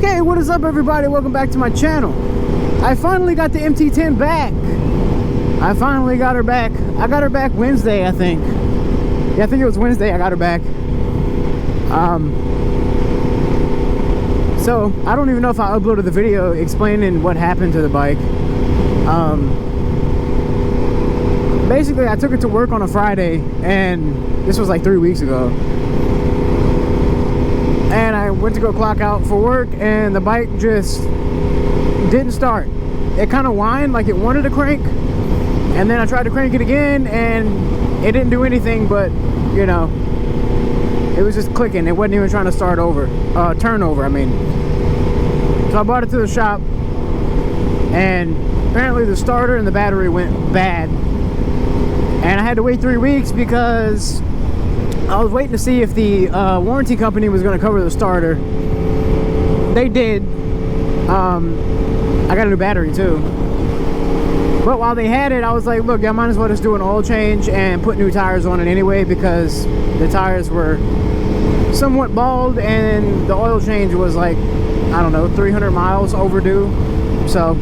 Okay, what is up everybody? Welcome back to my channel. I finally got the MT10 back. I finally got her back. I got her back Wednesday, I think. Yeah, I think it was Wednesday I got her back. So I don't even know if I uploaded the video explaining what happened to the bike. Basically I took it to work on a Friday, and this was like 3 weeks ago. And I went to go clock out for work, and the bike just didn't start. It kind of whined like it wanted to crank, and then I tried to crank it again, and it didn't do anything but, you know, it was just clicking. It wasn't even trying to start over, turn over, I mean. So I brought it to the shop, and apparently the starter and the battery went bad. And I had to wait 3 weeks because I was waiting to see if the warranty company was going to cover the starter. They did. I got a new battery too. But while they had it, I was like, look, I might as well just do an oil change and put new tires on it anyway, because the tires were somewhat bald and the oil change was like, I don't know, 300 miles overdue. So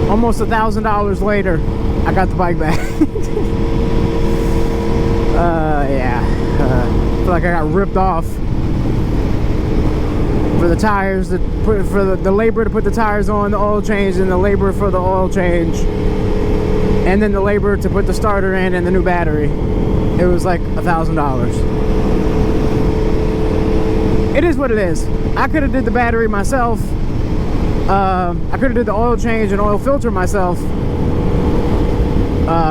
almost $1,000 later, I got the bike back. Yeah, I feel like I got ripped off for the tires, for the labor to put the tires on, the oil change, and the labor for the oil change, and then the labor to put the starter in and the new battery. It was like $1,000. It is what it is. I could have did the battery myself. I could have did the oil change and oil filter myself.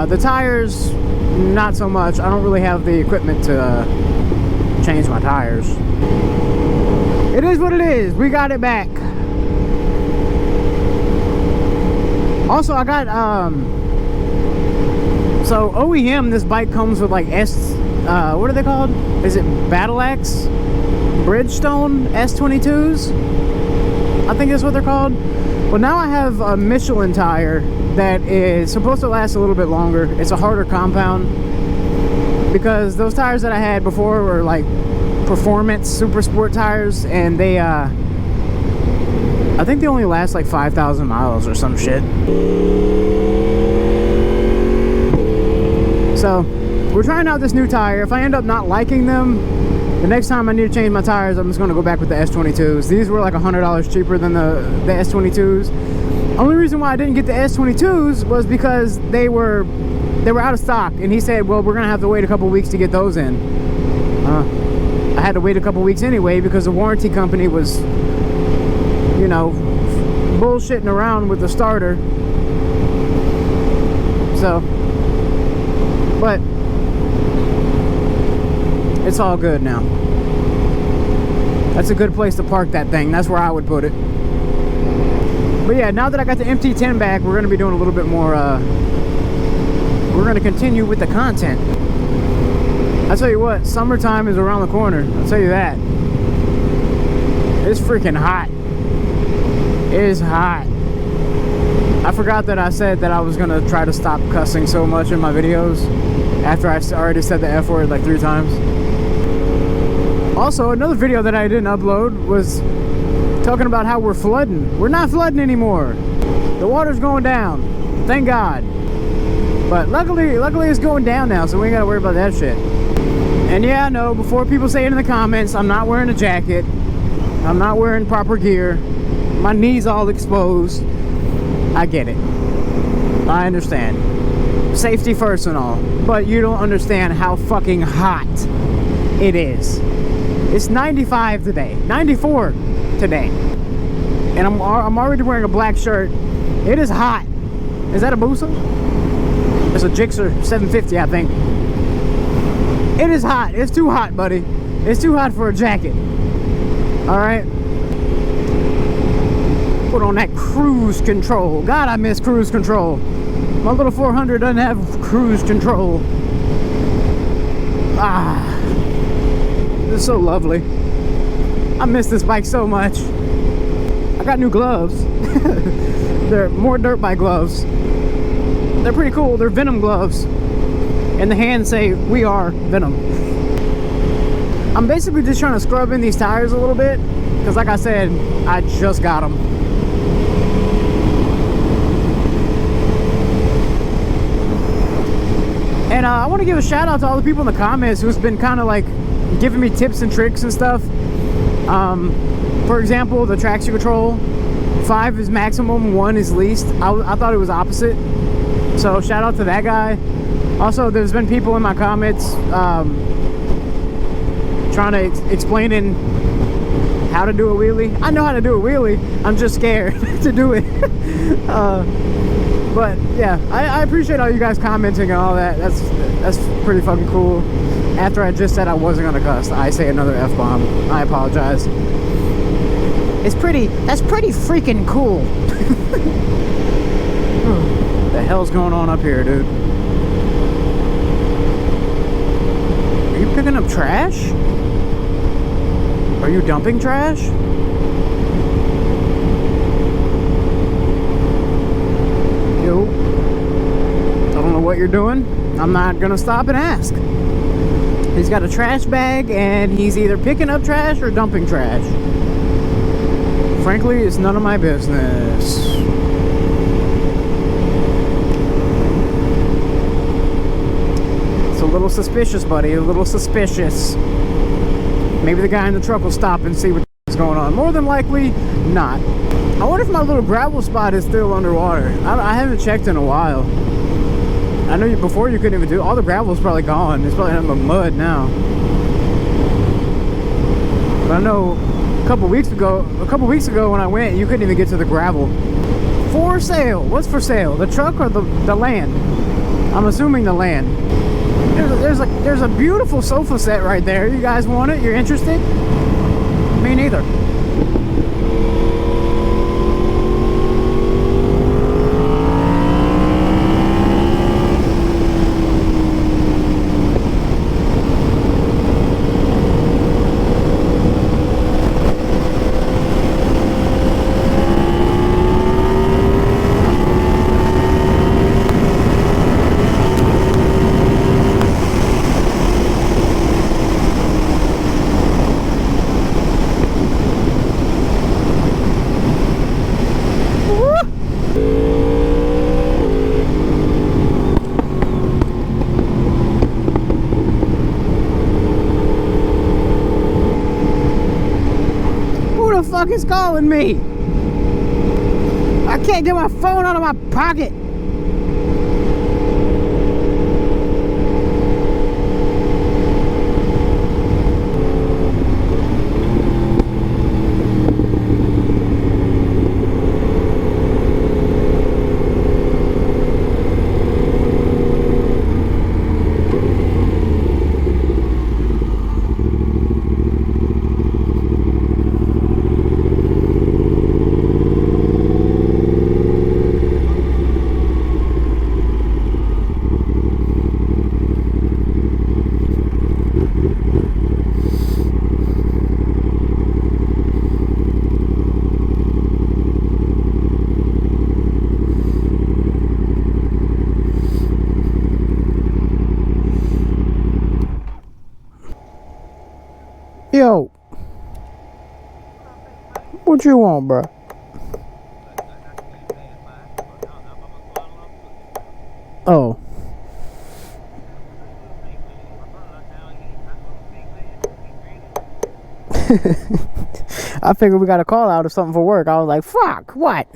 The tires, not so much. I don't really have the equipment to change my tires. It is what it is. We got it back. Also, I got so OEM, this bike comes with like what are they called? Is it Battle Axe Bridgestone S22s? I think that's what they're called. Well, now I have a Michelin tire that is supposed to last a little bit longer. It's a harder compound, because those tires that I had before were like performance super sport tires, and they I think they only last like 5,000 miles or some shit. So we're trying out this new tire. If I end up not liking them, the next time I need to change my tires, I'm just going to go back with the S22s. These were like $100 cheaper than the S22s. Only reason why I didn't get the S22s was because they were out of stock, and he said, well, we're gonna have to wait a couple weeks to get those in. I had to wait a couple weeks anyway, because the warranty company was, you know, bullshitting around with the starter. So, but it's all good now. That's a good place to park that thing. That's where I would put it. But yeah, now that I got the MT10 back, we're going to be doing a little bit more, we're going to continue with the content. I'll tell you what, summertime is around the corner. I'll tell you that. It's freaking hot. It is hot. I forgot that I said that I was going to try to stop cussing so much in my videos after I already said the F word like 3 times. Also, another video that I didn't upload was talking about how we're flooding. We're not flooding anymore. The water's going down. Thank God. But luckily it's going down now, so we ain't gotta worry about that shit. And yeah, I know, before people say it in the comments, I'm not wearing a jacket. I'm not wearing proper gear. My knees all exposed. I get it. I understand. Safety first and all. But you don't understand how fucking hot it is. It's 95 today. 94 today. And I'm already wearing a black shirt. It is hot. Is that a Busa? It's a Gixxer 750, I think. It is hot. It's too hot, buddy. It's too hot for a jacket. Alright? Put on that cruise control. God, I miss cruise control. My little 400 doesn't have cruise control. Ah. This is so lovely. I miss this bike so much. I got new gloves. They're more dirt bike gloves. They're pretty cool. They're Venom gloves. And the hands say, we are Venom. I'm basically just trying to scrub in these tires a little bit, because like I said, I just got them. And I want to give a shout out to all the people in the comments who's been kind of like giving me tips and tricks and stuff. For example, the traction control, 5 is maximum, 1 is least. I thought it was opposite. So shout out to that guy. Also, there's been people in my comments trying to explaining how to do a wheelie. I know how to do a wheelie, I'm just scared to do it. But yeah, I appreciate all you guys commenting and all that. That's pretty fucking cool. After I just said I wasn't gonna cuss, I say another F-bomb. I apologize. That's pretty freaking cool. What the hell's going on up here, dude? Are you picking up trash? Are you dumping trash? Yo, I don't know what you're doing. I'm not gonna stop and ask. He's got a trash bag and he's either picking up trash or dumping trash. Frankly, it's none of my business. It's a little suspicious, buddy, a little suspicious. Maybe the guy in the truck will stop and see what's going on. More than likely, not. I wonder if my little gravel spot is still underwater. I haven't checked in a while. I know before you couldn't even do. All the gravel's probably gone. It's probably nothing but mud now. But I know a couple weeks ago when I went, you couldn't even get to the gravel. For sale. What's for sale? The truck or the land? I'm assuming the land. There's a beautiful sofa set right there. You guys want it? You're interested? Me neither. Is calling me. I can't get my phone out of my pocket. Yo, what you want, bro? Oh. I figured we got a call out or something for work. I was like, fuck, what?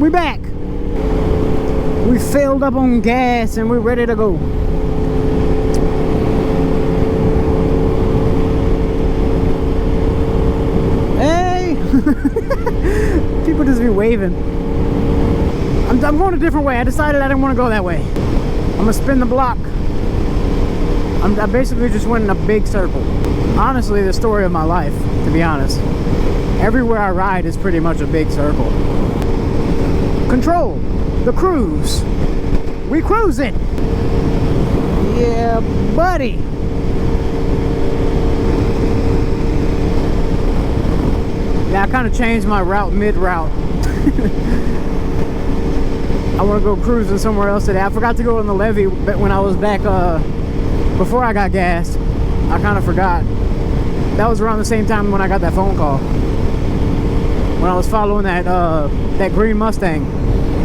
We back. We filled up on gas and we're ready to go. Hey! People just be waving. I'm going a different way. I decided I didn't want to go that way. I'm gonna spin the block. I basically just went in a big circle. Honestly, the story of my life, to be honest. Everywhere I ride is pretty much a big circle. Control the cruise. We cruising. Yeah, buddy. Yeah, I kind of changed my route mid-route. I want to go cruising somewhere else today. I forgot to go on the Levee when I was back before I got gassed. I kind of forgot. That was around the same time when I got that phone call. When I was following that green Mustang.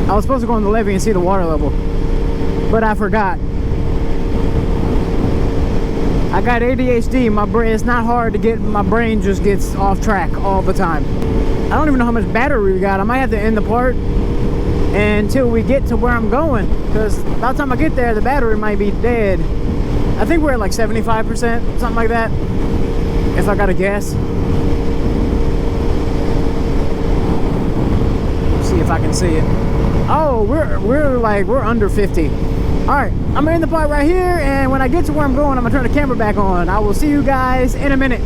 I was supposed to go on the Levee and see the water level, but I forgot. I got ADHD. My brain, it's not hard to get, my brain just gets off track all the time. I don't even know how much battery we got. I might have to end the part until we get to where I'm going, because by the time I get there, the battery might be dead. I think we're at like 75%, something like that, if I gotta guess. Let's see if I can see it. Oh, we're under 50. All right, I'm gonna end the part right here, and when I get to where I'm going, I'm gonna turn the camera back on. I will see you guys in a minute.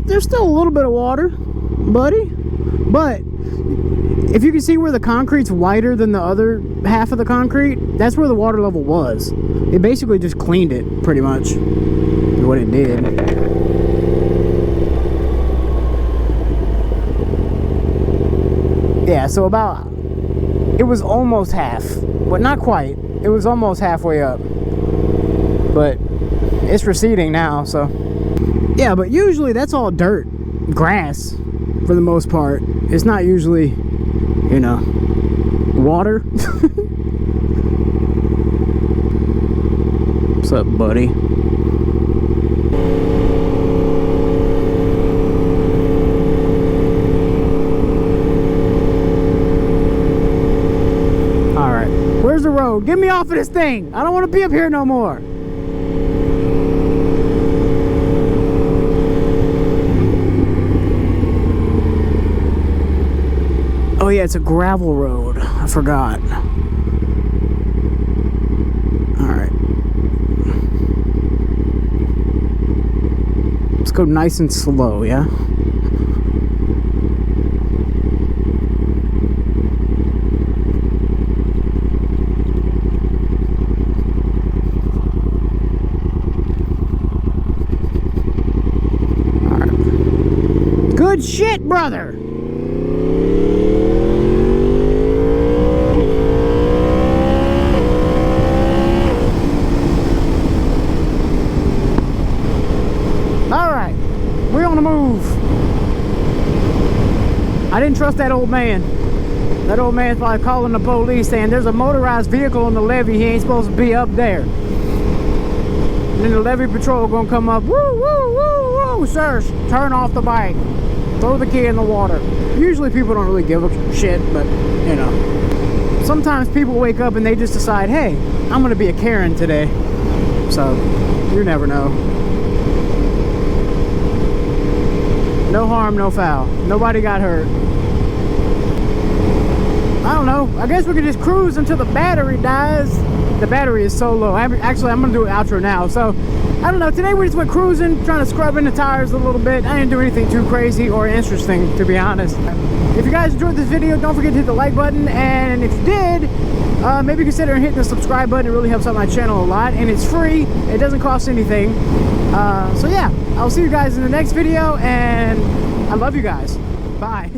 There's still a little bit of water, buddy, but if you can see where the concrete's wider than the other half of the concrete, that's where the water level was. It basically just cleaned it, pretty much, what it did. Yeah, so it was almost half, but not quite. It was almost halfway up, but it's receding now, so. Yeah, but usually that's all dirt, grass, for the most part. It's not usually, you know, water. What's up, buddy? All right, where's the road? Get me off of this thing. I don't want to be up here no more. Oh yeah, it's a gravel road. I forgot. Alright. Let's go nice and slow, yeah? Alright. Good shit, brother! We're on the move. I didn't trust that old man. That old man's probably calling the police saying there's a motorized vehicle on the levee. He ain't supposed to be up there. And then the levee patrol gonna come up. Woo, woo, woo, woo. Sir, turn off the bike. Throw the key in the water. Usually people don't really give a shit, but you know. Sometimes people wake up and they just decide, hey, I'm gonna be a Karen today. So, you never know. No harm, no foul. Nobody got hurt. I don't know. I guess we could just cruise until the battery dies. The battery is so low. Actually, I'm going to do an outro now. So, I don't know. Today we just went cruising, trying to scrub in the tires a little bit. I didn't do anything too crazy or interesting, to be honest. If you guys enjoyed this video, don't forget to hit the like button. And if you did, maybe consider hitting the subscribe button. It really helps out my channel a lot. And it's free. It doesn't cost anything. So yeah, I'll see you guys in the next video, and I love you guys. Bye.